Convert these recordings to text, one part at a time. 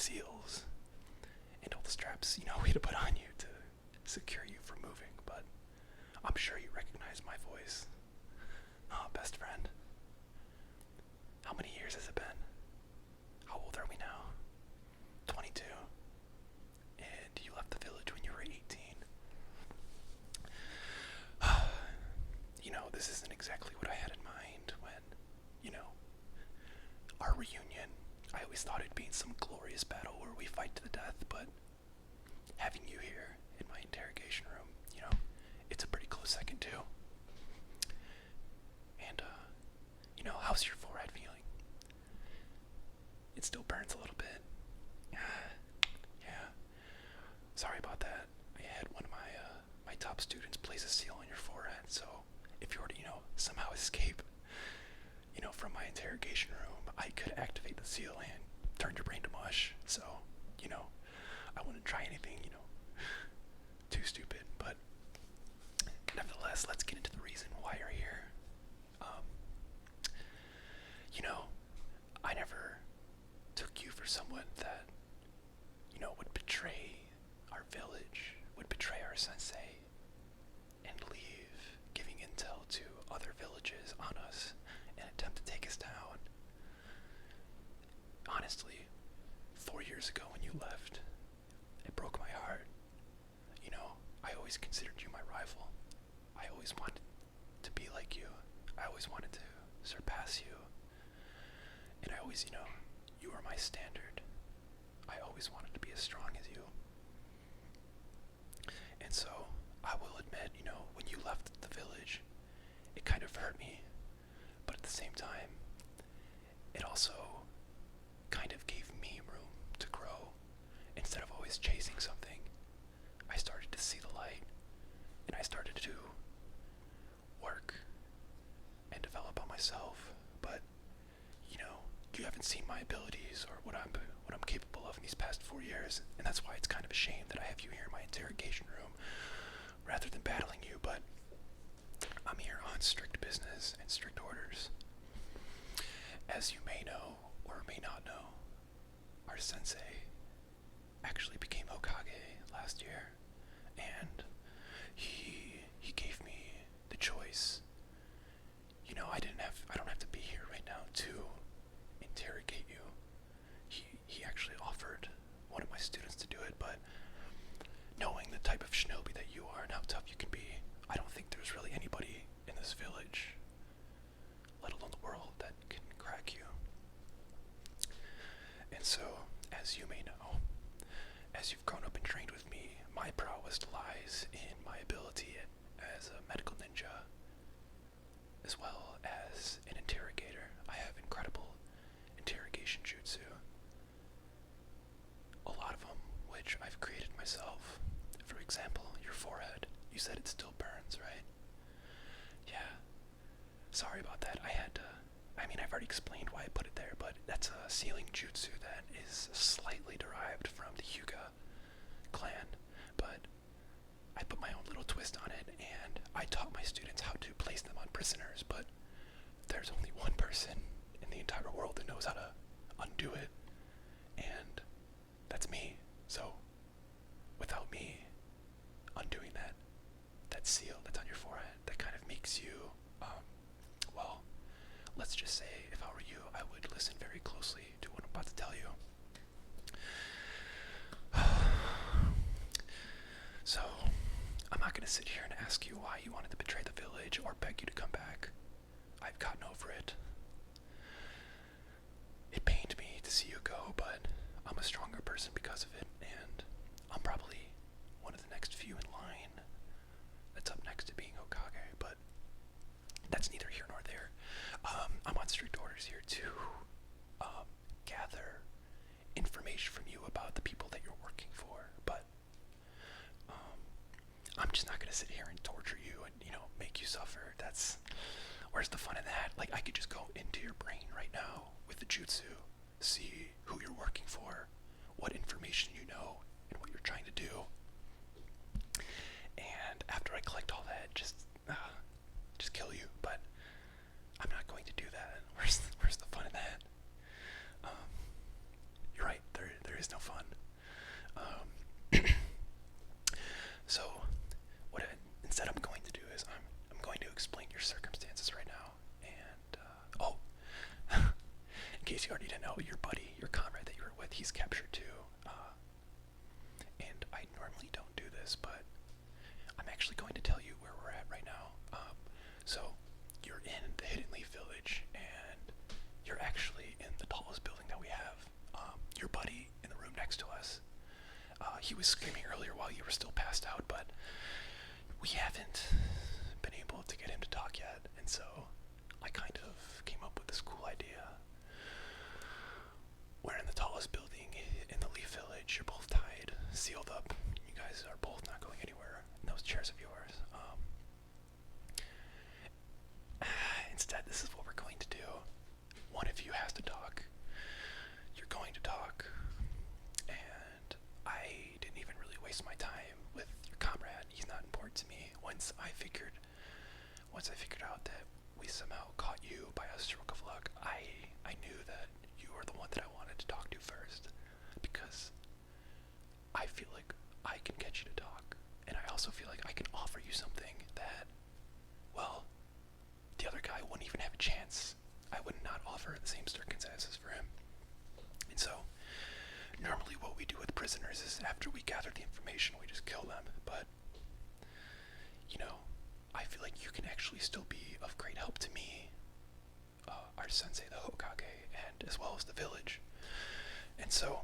seals and all the straps, we had to put on you to secure you from moving, but I'm sure you recognize my voice. Oh, best friend. How many years has it been? How old are we now? 22. And you left the village when you were 18. This isn't exactly what I had in mind when, our reunion. I always thought it'd be some glorious battle where we fight to the death, but having you here in my interrogation room, it's a pretty close second too. And, how's your forehead feeling? It still burns a little bit. Yeah. Sorry about that. I had one of my top students place a seal on your forehead, so if you were to, somehow escape, from my interrogation room, I could activate the seal and turn your brain to mush. So, I wouldn't try anything, too stupid, but nevertheless, let's get into the reason why you're here. I never took you for someone that, would betray our village, would betray our sensei, and leave, giving intel to other villages on us and attempt to take us down. Honestly, 4 years ago when you left, it broke my heart. I always considered you my rival. I always wanted to be like you. I always wanted to surpass you. And I always, you were my standard. I always wanted to be as strong as you. And so, I will admit, when you left the village, it kind of hurt me. But at the same time, it also kind of gave me room to grow. Instead of always chasing something, I started to see the light, and I started to work and develop on myself. But, you haven't seen my abilities or what I'm capable of in these past 4 years, and that's why it's kind of a shame that I have you here in my interrogation room rather than battling you, but I'm here on strict business and strict orders. As you may know, or may not know, our sensei actually became Hokage last year, and he gave me the choice. I don't have to be here right now to interrogate you. He actually offered one of my students to do it, but knowing the type of shinobi that you are and how tough you can be, I don't think there's really anybody in this village, let alone the world, that can crack you. And so, as you may know, as you've grown up and trained with me, my prowess lies in my ability as a medical ninja, as well as an interrogator. I have incredible interrogation jutsu. A lot of them, which I've created myself. For example, your forehead. You said it still burns, right? Yeah. Sorry about that. I've already explained why I put it there, but that's a sealing jutsu that is slightly derived from the Hyuga clan, but I put my own little twist on it, and I taught my students how to place them on prisoners, but there's only one person in the entire world that knows how to undo it, and that's me. So, without me undoing that seal that's on your forehead, that kind of makes you, let's just say, if I were you, I would listen very closely to what I'm about to tell you. So, I'm not going to sit here and ask you why you wanted to betray the village or beg you to come back. I've gotten over it. It pained me to see you go, but I'm a stronger person because of it, and I'm probably one of the next few in line that's up next to being Hokage, but that's neither here nor there. I'm on strict orders here to gather information from you about the people that you're working for, but I'm just not going to sit here and torture you and, make you suffer. Where's the fun in that? Like, I could just go into your brain right now with the jutsu, see who you're working for, what information you know, and what you're trying to do. And after I collect all that, just kill you. But I'm not going to do that. Where's the fun in that? You're right. There is no case you already didn't know, your buddy, your comrade that you were with, he's captured too. And I normally don't do this, but I'm actually going to tell you where we're at right now. So you're in the Hidden Leaf Village, and you're actually in the tallest building that we have. Your buddy in the room next to us, he was screaming earlier while you were still passed out, but we haven't been able to get him to talk yet, and so I kind of came up with this cool idea. We're in the tallest building in the Leaf Village. You're both tied, sealed up. You guys are both not going anywhere in those chairs of yours. Instead, this is what we're going to do. One of you has to talk. You're going to talk. And I didn't even really waste my time with your comrade. He's not important to me. Once I figured out that we somehow caught you by a stroke of luck, I knew that you were the one that I wanted to talk to first, because I feel like I can get you to talk, and I also feel like I can offer you something that, well, the other guy wouldn't even have a chance. I would not offer the same circumstances for him. And so, normally what we do with prisoners is after we gather the information, we just kill them, but, you know, I feel like you can actually still be of great help to me, our sensei, the Hokage, and as well as the village. And so,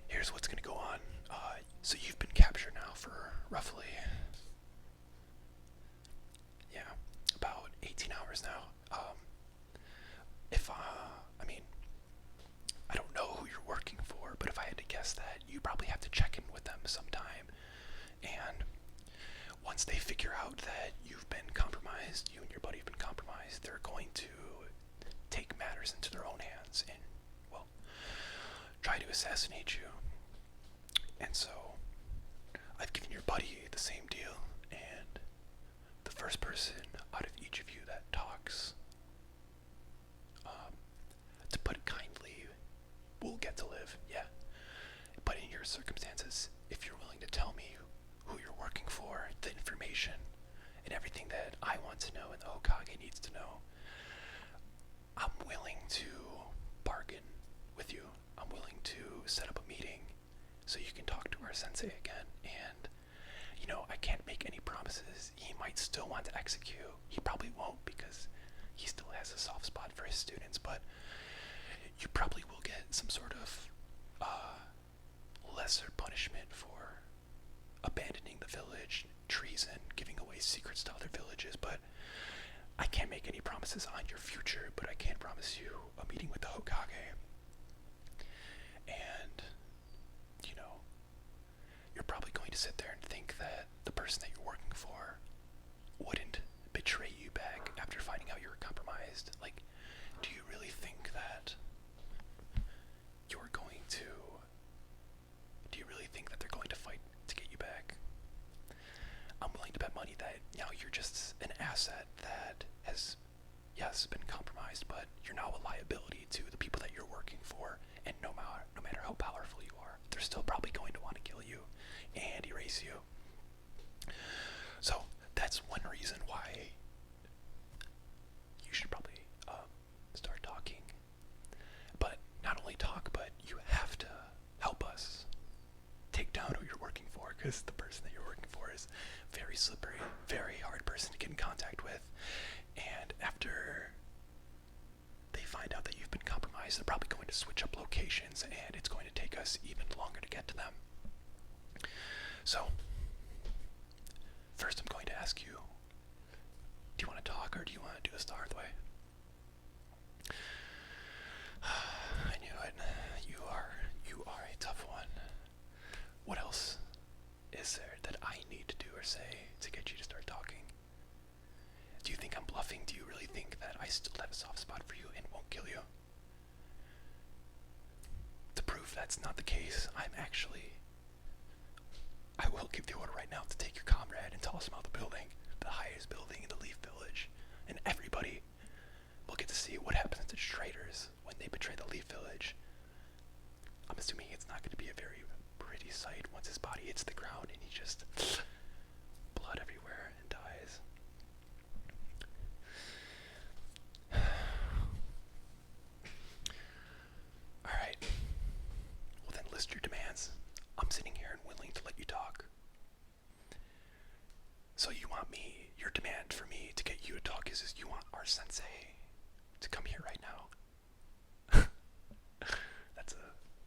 here's what's going to go on. So you've been captured now for roughly, about 18 hours now. I don't know who you're working for, but if I had to guess that, you probably have to check in with them sometime. And once they figure out that you've been compromised, you and your buddy have been compromised, they're going to take matters into their own hands and, well, try to assassinate you. And so, I've given your buddy the same deal, and the first person out of each of you that talks, to put it kindly, will get to live, yeah. But in your circumstances, if you're willing to tell me who you're working for, the information, and everything that I want to know and the Hokage needs to know, I'm willing to bargain with you. I'm willing to set up a meeting so you can talk to our sensei again. And, you know, I can't make any promises. He might still want to execute. He probably won't, because he still has a soft spot for his students, but you probably will get some sort of lesser punishment for abandoning the village, treason, giving away secrets to other villages. But I can't make any promises on your future, but I can promise you a meeting with the Hokage. And, you know, you're probably going to sit there and think that the person that you're working for wouldn't betray you back after finding out you were compromised. Like, do you really think that they're going to fight to get you back? I'm willing to bet money that now you're just an asset that has, yes, been compromised, but you're now a liability to the people that you're working for, and no matter how powerful you are, they're still probably going to want to kill you and erase you. So that's one reason why you should probably start talking. But not only talk, but you have to help us take down who you're working for, because the person that you're working for is very slippery, very hard person to get in contact with. And after they find out that you've been compromised, they're probably going to switch up locations, and it's going to take us even longer to get to them. So, first I'm going to ask you, do you want to talk, or do you want to do this the hard way? I knew it. You are a tough one. What else is there that I need to do or say to get you to start talking? Do you think I'm bluffing? Do you really think that I still have a soft spot for you and won't kill you? To prove that's not the case, I will give the order right now to take your comrade and toss him out the building, the highest building in the Leaf Village, and everybody will get to see what happens to traitors when they betray the Leaf Village. I'm assuming it's not going to be a very pretty sight once his body hits the ground and he just blood everywhere and dies. is you want our sensei to come here right now.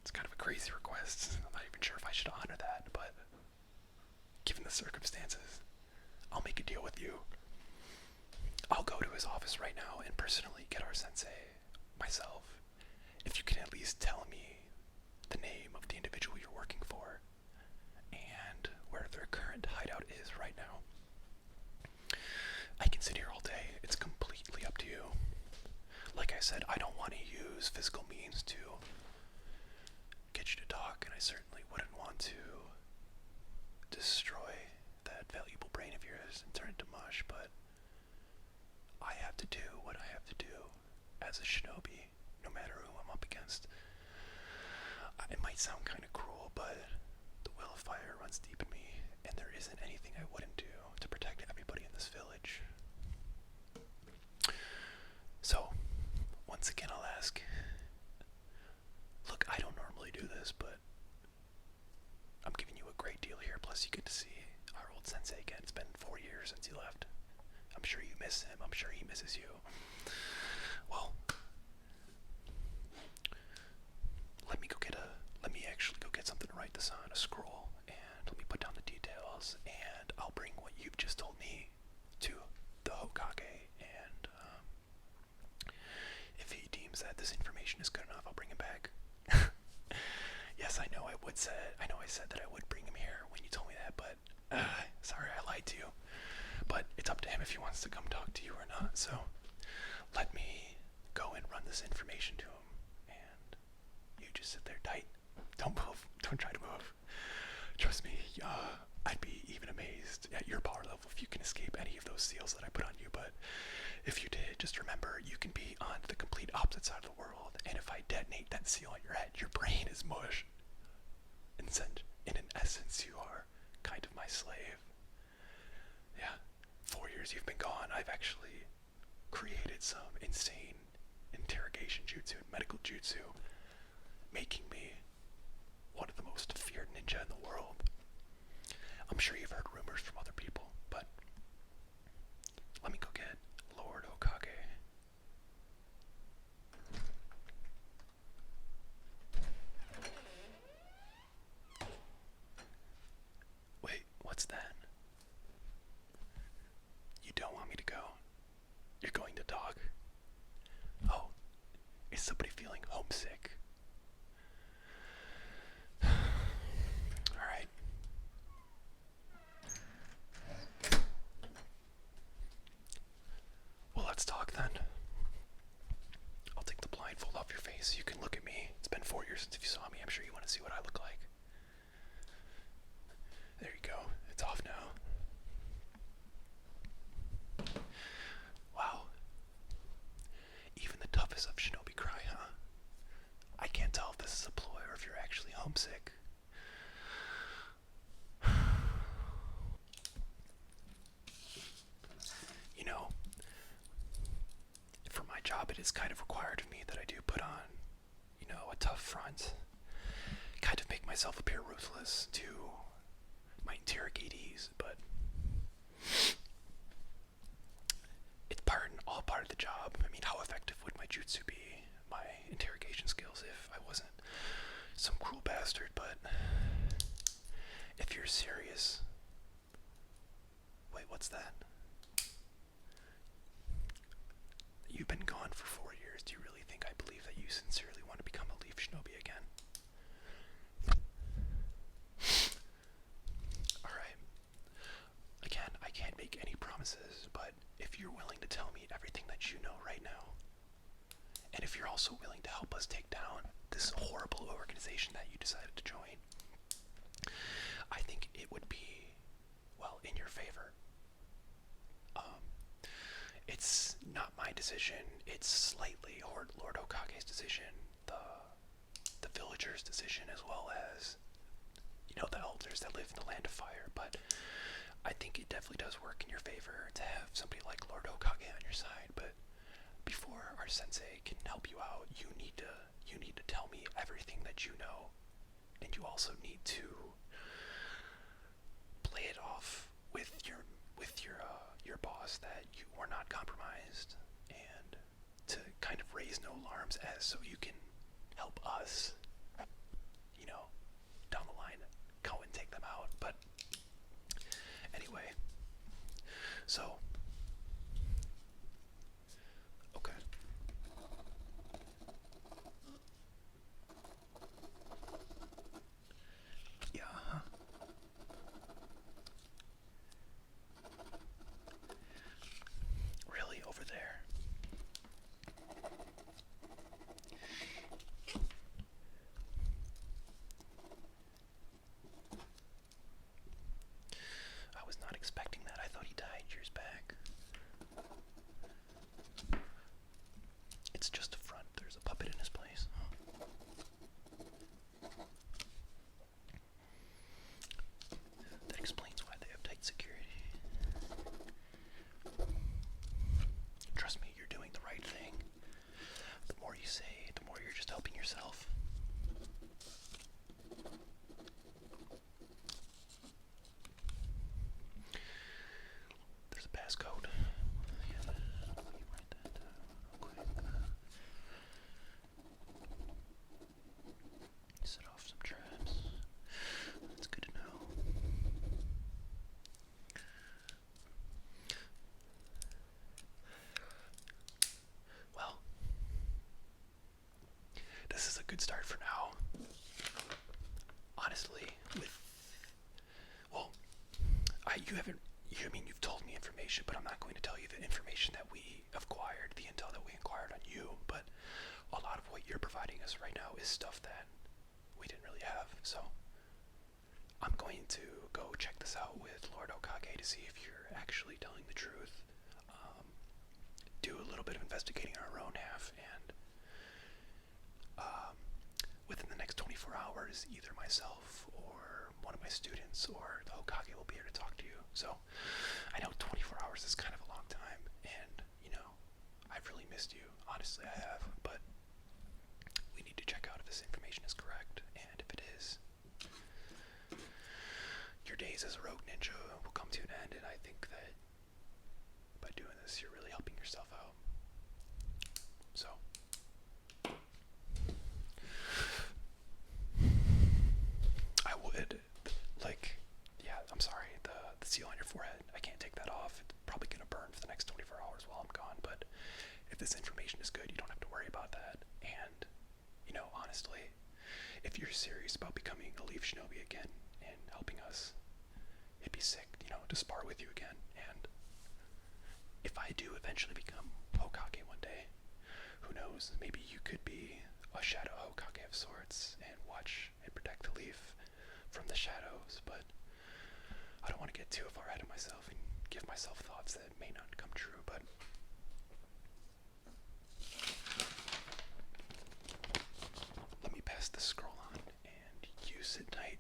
It's kind of a crazy request. I'm not even sure if I should honor that, but given the circumstances, I'll make a deal with you. I'll go to his office right now and personally get our sensei myself. If you can at least tell me the name of the individual you're working for and where their current hideout is right now. I can sit here all day. It's completely up to you. Like I said, I don't want to use physical means to get you to talk, and I certainly wouldn't want to destroy that valuable brain of yours and turn it to mush, but I have to do what I have to do as a shinobi, no matter who I'm up against. It might sound kind of cruel, but the will of fire runs deep in me, and there isn't anything I wouldn't do to protect everybody in this village. So, once again I'll ask, look, I don't normally do this, but I'm giving you a great deal here, plus you get to see our old sensei again. It's been 4 years since he left. I'm sure you miss him, I'm sure he misses you. Well, let me actually go get something to write this on, a scroll, and let me put down the details, and I'll bring what you've just told me to the Hokage, and if he deems that this information is good enough, I'll bring him back. Yes, I know I said that I would bring him here when you told me that, but sorry, I lied to you. But it's up to him if he wants to come talk to you or not, so let me go and run this information to him, and you just sit there tight. Don't move. Don't try to move. Trust me, I'd be even amazed at your power level if you can escape any of those seals that I put on you, but if you did, just remember you can be on the complete opposite side of the world, and if I detonate that seal on your head, your brain is mush. And in an essence, you are kind of my slave. Yeah, 4 years you've been gone, I've actually created some insane interrogation jutsu and medical jutsu, making me one of the most feared ninja in the world. I'm sure you've heard rumors from other people, but let me go get Lord Hokage. Wait, what's that? You don't want me to go? You're going to talk? Oh, is somebody feeling homesick? Alright. Well, let's talk then. I'll take the blindfold off your face so you can look at me. It's been 4 years since you saw me. I'm sure you want to see what I look like. There you go. It's off now. Wow. Even the toughest of shinobi cry, huh? I can't tell if this is a ploy or if you're actually homesick. You know, for my job it is kind of required of me that I do put on, a tough front. Kind of make myself appear ruthless to my interrogatees, but it's all part of the job. I mean, how effective would my jutsu be, my interrogation skills, if I wasn't some cruel bastard? But if you're serious... Wait, what's that? You've been gone for 4 years. Do you really think I believe that you sincerely want to become a leaf shinobi again? Alright. Again, I can't make any promises, but if you're willing to tell me everything that you know right now, and if you're also willing to help us take down this horrible organization that you decided to join, I think it would be, well, in your favor. It's not my decision, it's slightly Lord Hokage's decision, the villagers' decision, as well as, the elders that live in the Land of Fire, but I think it definitely does work in your favor to have somebody like Lord Hokage on your side. But before our sensei can help you out, you need to tell me everything that you know, and you also need to play it off with your boss that you were not compromised arms as so you can help us, you know, down the line, go and take them out. But anyway, so, okay. Yeah, huh? Really, over there? I was not expecting that. I thought he died years back. It's just a front. There's a puppet in his place. That explains why they have tight security. Trust me, you're doing the right thing. The more you say, the more you're just helping yourself. There's a passcode. Yeah, let me write that down real quick. Set off some traps. That's good to know. Well, this is a good start for now. Honestly, you've told me information, but I'm not going to tell you the information that we acquired, the intel that we acquired on you, but a lot of what you're providing us right now is stuff that we didn't really have, so I'm going to go check this out with Lord Okage to see if you're actually telling the truth, do a little bit of investigating on our own half, and within the next 24 hours, either myself or one of my students or the Hokage will be here to talk to you. So I know 24 hours is kind of a long time, and, you know, I've really missed you. Honestly, I have, but we need to check out if this information is correct, and if it is, your days as a rogue ninja will come to an end, and I think that by doing this, you're really helping yourself out. So, I would, like, yeah, I'm sorry, the seal on your forehead, I can't take that off. It's probably going to burn for the next 24 hours while I'm gone, but if this information is good, you don't have to worry about that. And, you know, honestly, if you're serious about becoming a Leaf Shinobi again and helping us, it'd be sick, you know, to spar with you again. And if I do eventually become Hokage one day, who knows, maybe you could be a shadow Hokage of sorts and watch and protect the Leaf from the shadows, but I don't want to get too far ahead of myself and give myself thoughts that may not come true, but let me pass the scroll on, and you sit tight.